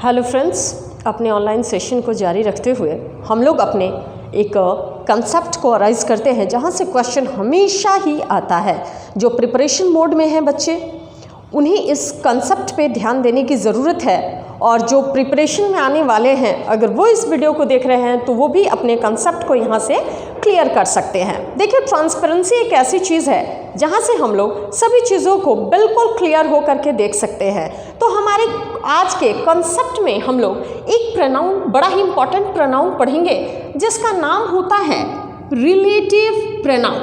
Hello friends, अपने online session को जारी रखते हुए हम लोग अपने एक कंसेप्ट को अराइज करते हैं जहां से क्वेश्चन हमेशा ही आता है। जो प्रिपरेशन मोड में हैं बच्चे, उन्हें इस कंसेप्ट पे ध्यान देने की ज़रूरत है, और जो प्रिपरेशन में आने वाले हैं अगर वो इस वीडियो को देख रहे हैं तो वो भी अपने कंसेप्ट को यहाँ से क्लियर कर सकते हैं। देखिए, ट्रांसपेरेंसी एक ऐसी चीज़ है जहाँ से हम लोग सभी चीज़ों को बिल्कुल क्लियर हो करके देख सकते हैं। तो हमारे आज के कंसेप्ट में हम लोग एक प्रोनाउन, बड़ा ही इंपॉर्टेंट प्रोनाउन पढ़ेंगे जिसका नाम होता है रिलेटिव प्रोनाउन।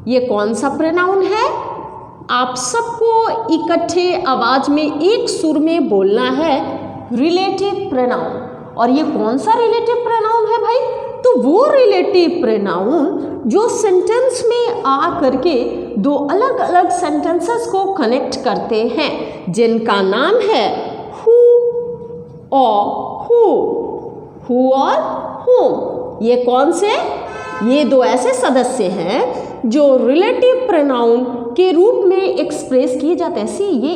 ये कौन सा प्रोनाउन है? आप सबको इकट्ठे आवाज में एक सुर में बोलना है, रिलेटिव प्रोनाउन। और ये कौन सा रिलेटिव प्रोनाउन है भाई? तो वो रिलेटिव प्रोनाउन जो सेंटेंस में आ करके दो अलग अलग सेंटेंसेस को कनेक्ट करते हैं, जिनका नाम है हु और हु और whom। ये कौन से? ये दो ऐसे सदस्य हैं जो रिलेटिव प्रोनाउन के रूप में एक्सप्रेस किए जाते हैं। सी, ये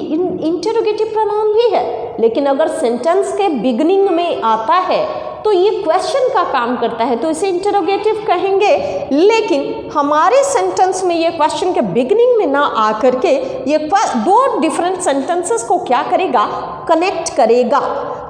इंटरोगेटिव प्रोनाउन भी है, लेकिन अगर सेंटेंस के बिगिनिंग में आता है तो ये क्वेश्चन का काम करता है, तो इसे इंटरोगेटिव कहेंगे। लेकिन हमारे सेंटेंस में ये क्वेश्चन के बिगिनिंग में ना आ करके ये दो डिफरेंट सेंटेंसेस को क्या करेगा? कनेक्ट करेगा।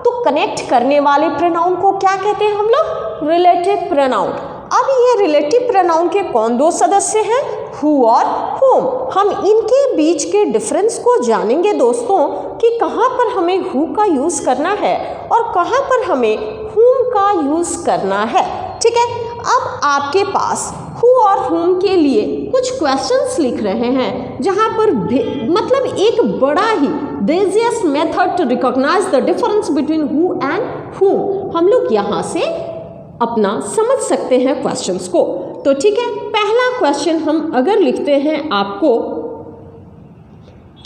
तो कनेक्ट करने वाले प्रोनाउन को क्या कहते हैं हम लोग? Relative pronoun. अब ये रिलेटिव प्रोनाउन के कौन दो सदस्य हैं? हु और whom। हम इनके बीच के डिफरेंस को जानेंगे दोस्तों कि कहाँ पर हमें हु का यूज़ करना है और कहाँ पर हमें whom का यूज़ करना है। ठीक है, अब आपके पास हु और whom के लिए कुछ क्वेश्चंस लिख रहे हैं जहाँ पर मतलब एक बड़ा ही the easiest method to recognize the difference between who and whom हम लोग यहाँ से अपना समझ सकते हैं क्वेश्चंस को। तो ठीक है, पहला क्वेश्चन हम अगर लिखते हैं आपको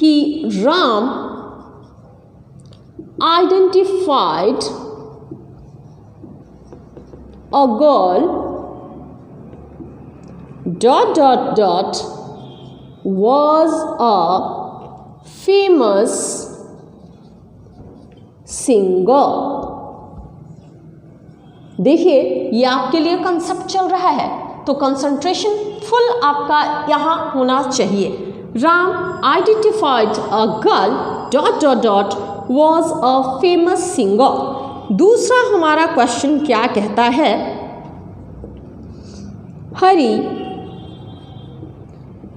कि Ram identified a girl dot dot dot was a famous singer। देखिए, ये आपके लिए कंसेप्ट चल रहा है, तो कंसंट्रेशन फुल आपका यहाँ होना चाहिए। Ram identified a girl dot dot dot was a famous singer. दूसरा हमारा क्वेश्चन क्या कहता है? Hari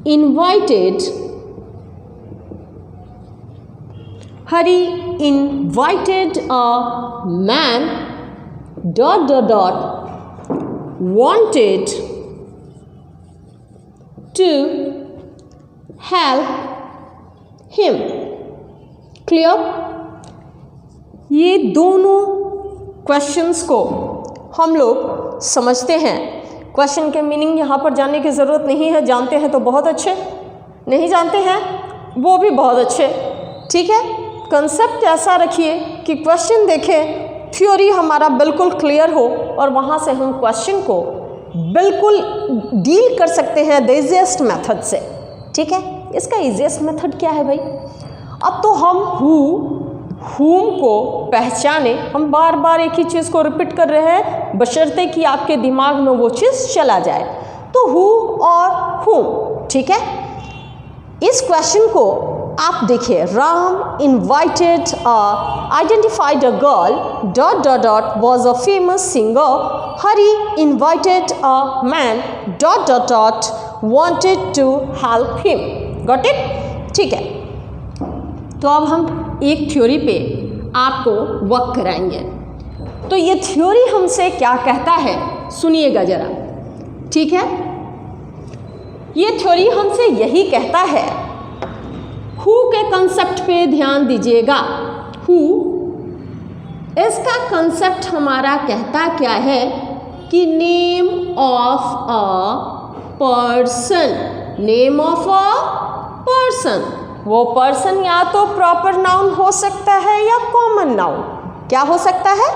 invited a man dot dot dot wanted to help him। Clear? ये दोनों क्वेश्चंस को हम लोग समझते हैं। क्वेश्चन के मीनिंग यहाँ पर जानने की ज़रूरत नहीं है, जानते हैं तो बहुत अच्छे, नहीं जानते हैं वो भी बहुत अच्छे। ठीक है, कंसेप्ट ऐसा रखिए कि क्वेश्चन देखें, थ्योरी हमारा बिल्कुल क्लियर हो और वहाँ से हम क्वेश्चन को बिल्कुल डील कर सकते हैं द ईजीएस्ट मेथड से। ठीक है, इसका ईजीएस्ट मेथड क्या है भाई? अब तो हम whom को पहचाने, हम बार बार एक ही चीज़ को रिपीट कर रहे हैं बशर्ते कि आपके दिमाग में वो चीज़ चला जाए। तो who और whom। ठीक है, इस क्वेश्चन को आप देखिए, Ram identified a girl dot dot dot was a famous singer. Hari invited a man dot dot dot wanted to help him. Got it? ठीक है, तो अब हम एक थ्योरी पे आपको वर्क कराएंगे। तो ये थ्योरी हमसे क्या कहता है, सुनिएगा जरा। ठीक है, ये थ्योरी हमसे यही कहता है, हु के कंसेप्ट पे ध्यान दीजिएगा। हु, इसका कंसेप्ट हमारा कहता क्या है कि name of a person. Name of a person, वो पर्सन या तो प्रॉपर नाउन हो सकता है या कॉमन नाउन। क्या हो सकता है?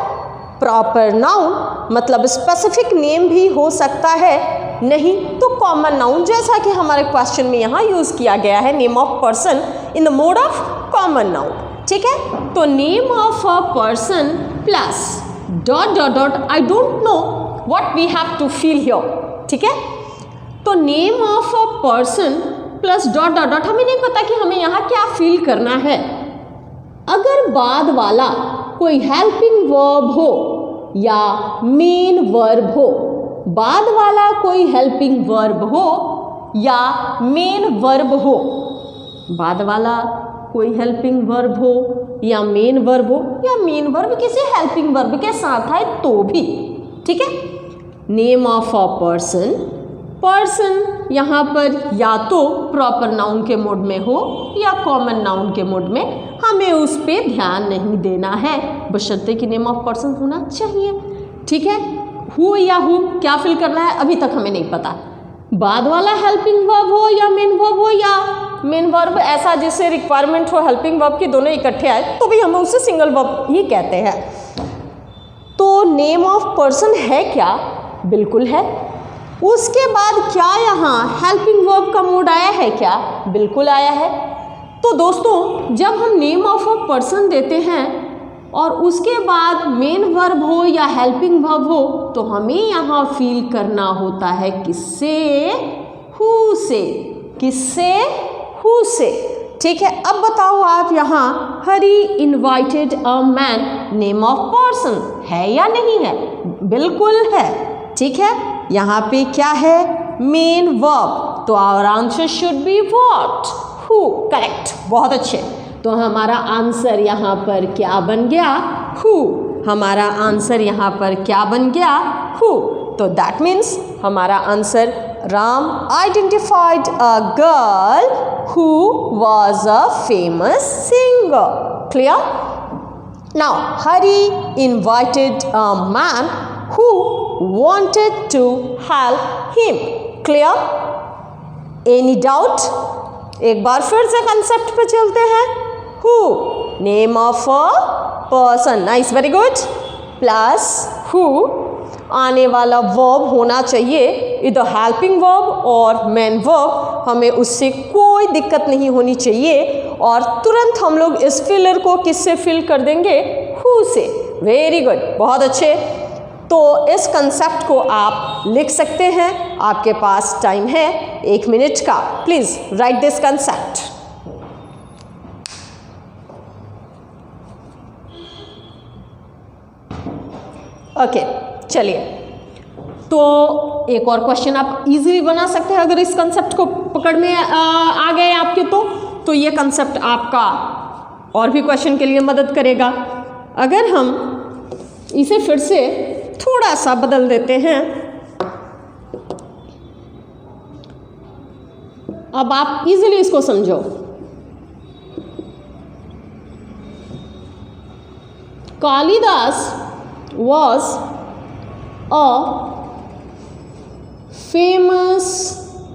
प्रॉपर नाउन, मतलब स्पेसिफिक नेम भी हो सकता है, नहीं तो कॉमन नाउन, जैसा कि हमारे क्वेश्चन में यहाँ यूज़ किया गया है, name of person in the mode of common noun. ठीक है। तो name of a person plus dot dot dot, I don't know what we have to feel here, ठीक है। तो name of a person plus dot dot dot, हमें नहीं पता कि हमें यहाँ क्या फील करना है। अगर बाद वाला कोई हेल्पिंग वर्ब हो या मेन वर्ब हो, बाद वाला कोई हेल्पिंग वर्ब हो या मेन वर्ब हो, बाद वाला कोई हेल्पिंग वर्ब हो या मेन वर्ब हो, या मेन वर्ब किसी हेल्पिंग वर्ब के साथ है तो भी, ठीक है। Name of a person, person यहाँ पर या तो प्रॉपर नाउन के मोड में हो या कॉमन नाउन के मोड में, हमें उस पर ध्यान नहीं देना है, बशर्ते कि नेम ऑफ पर्सन होना चाहिए, ठीक है। हु या हु क्या फिल करना है अभी तक हमें नहीं पता। बाद वाला हेल्पिंग वर्ब हो या मेन वर्ब हो, या मेन वर्ब ऐसा जिससे रिक्वायरमेंट हो हेल्पिंग वर्ब के दोनों इकट्ठे आए तो भी हम उसे सिंगल वर्ब ही कहते हैं। तो नेम ऑफ पर्सन है क्या? बिल्कुल है। उसके बाद क्या यहाँ हेल्पिंग वर्ब का मोड आया है क्या? बिल्कुल आया है। तो दोस्तों जब हम नेम ऑफ अ पर्सन देते हैं और उसके बाद मेन वर्ब हो या हेल्पिंग वर्ब हो तो हमें यहाँ फील करना होता है किससे? हु से। किससे? हु से, ठीक है। अब बताओ आप यहाँ Hari invited a man, name of person है या नहीं है? बिल्कुल है, ठीक है। यहाँ पे क्या है? मेन वर्ब, तो our answer should be what? Who, correct, बहुत अच्छे। तो हमारा आंसर यहाँ पर क्या बन गया? हु। हमारा आंसर यहाँ पर क्या बन गया? हु। तो दैट मीन्स हमारा answer Ram identified a girl who was a famous singer. Clear? Now Hari invited a man who wanted to help him. Clear? Any doubt? एक बार फिर से कंसेप्ट पे चलते हैं। Who, name of a person, nice, very good. Plus who, आने वाला verb होना चाहिए इधर हेल्पिंग वर्ब और मेन वर्ब, हमें उससे कोई दिक्कत नहीं होनी चाहिए और तुरंत हम लोग इस फिलर को किससे फिल कर देंगे? who से। वेरी गुड, बहुत अच्छे। तो इस कंसेप्ट को आप लिख सकते हैं, आपके पास टाइम है 1 मिनट का। Please write this concept. Okay, चलिए। तो एक और क्वेश्चन आप इजीली बना सकते हैं अगर इस कंसेप्ट को पकड़ में आ गए आपके, तो ये कंसेप्ट आपका और भी क्वेश्चन के लिए मदद करेगा। अगर हम इसे फिर से थोड़ा सा बदल देते हैं, अब आप इजीली इसको समझो। Kalidas was a famous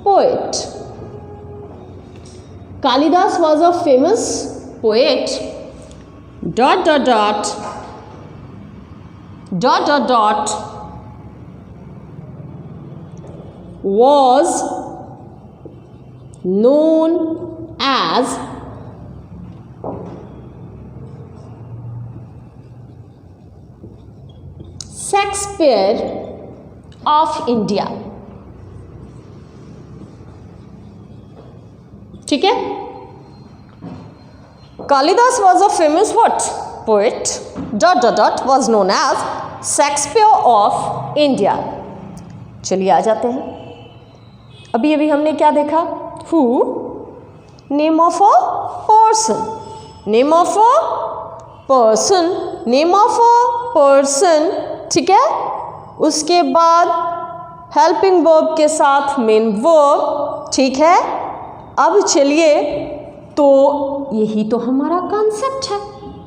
poet. Kalidas was a famous poet. Dot dot dot dot dot dot was known as Shakespeare of India. ठीक है? Kalidas was a famous what? Poet. Dot dot dot was known as Shakespeare of India. चलिए आ जाते हैं। अभी हमने क्या देखा? Who, name of a person, name of a person, name of a person, ठीक है। उसके बाद हेल्पिंग वर्ब के साथ मेन वर्ब, ठीक है। अब चलिए, तो यही तो हमारा कॉन्सेप्ट है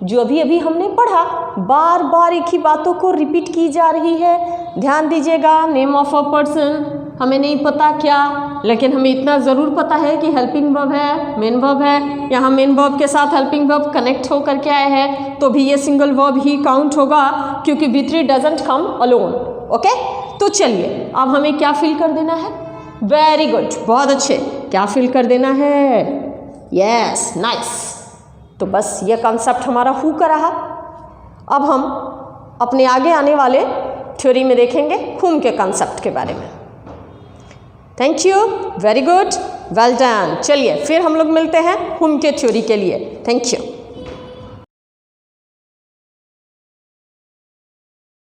जो अभी हमने पढ़ा, बार बार एक ही बातों को रिपीट की जा रही है। ध्यान दीजिएगा, नेम ऑफ अ पर्सन हमें नहीं पता क्या, लेकिन हमें इतना ज़रूर पता है कि हेल्पिंग वर्ब है, मेन वर्ब है। यहाँ मेन वर्ब के साथ हेल्पिंग वर्ब कनेक्ट होकर के आए हैं तो भी ये सिंगल वर्ब ही काउंट होगा क्योंकि V3 doesn't come alone. Okay, तो चलिए अब हमें क्या फिल कर देना है? वेरी गुड, बहुत अच्छे। क्या फिल कर देना है? Yes, nice. तो बस ये कॉन्सेप्ट हमारा हु का रहा। अब हम अपने आगे आने वाले थ्योरी में देखेंगे हुम के कॉन्सेप्ट के बारे में। Thank you, very good, well done. चलिए फिर हम लोग मिलते हैं हुम के थ्योरी के लिए। Thank you.